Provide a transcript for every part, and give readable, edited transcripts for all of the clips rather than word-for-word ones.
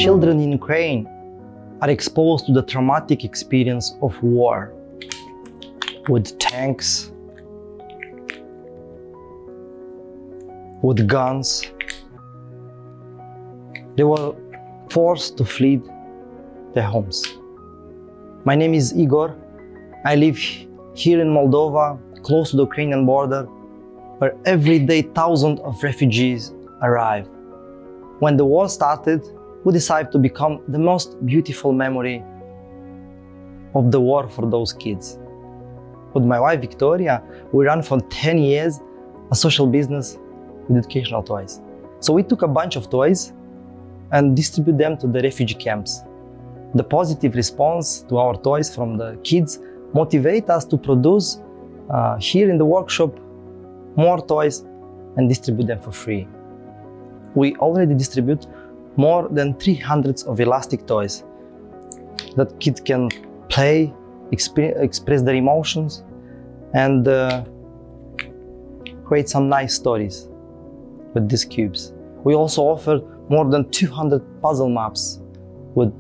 Children in Ukraine are exposed to the traumatic experience of war with tanks, with guns. They were forced to flee their homes. My name is Igor. I live here in Moldova, close to the Ukrainian border, where every day thousands of refugees arrive. When the war started, we decided to become the most beautiful memory of the war for those kids. With my wife Victoria, we ran for 10 years a social business with educational toys. So we took a bunch of toys and distributed them to the refugee camps. The positive response to our toys from the kids motivate us to produce here in the workshop more toys and distribute them for free. We already distribute more than 300 of elastic toys that kids can play, express their emotions, and create some nice stories with these cubes. We also offer more than 200 puzzle maps with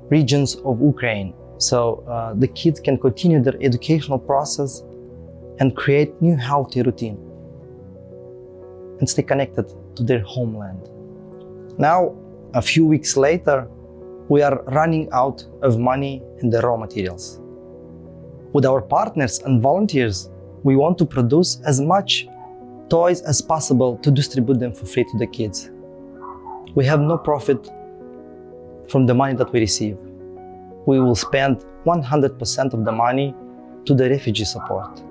regions of Ukraine, so the kids can continue their educational process and create new healthy routine and stay connected to their homeland. Now, a few weeks later, we are running out of money and the raw materials. With our partners and volunteers, we want to produce as much toys as possible to distribute them for free to the kids. We have no profit from the money that we receive. We will spend 100% of the money to the refugee support.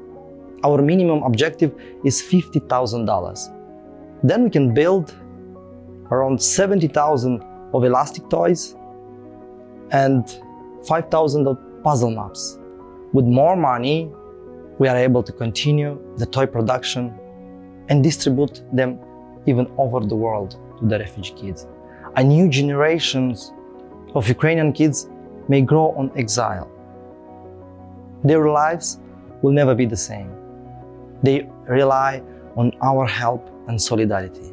Our minimum objective is $50,000. Then we can build around 70,000 of elastic toys and 5,000 of puzzle maps. With more money, we are able to continue the toy production and distribute them even over the world to the refugee kids. A new generations of Ukrainian kids may grow on exile. Their lives will never be the same. They rely on our help and solidarity.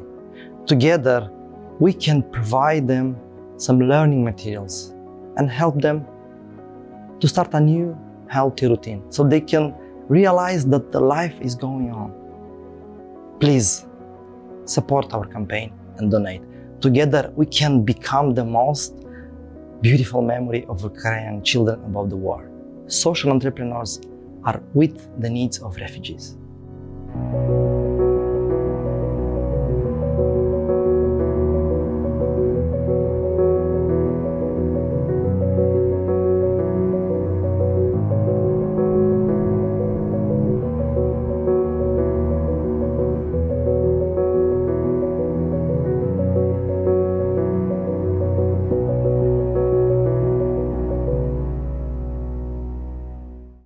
Together, we can provide them some learning materials and help them to start a new healthy routine so they can realize that the life is going on. Please support our campaign and donate. Together, we can become the most beautiful memory of Ukrainian children about the war. Social entrepreneurs are with the needs of refugees.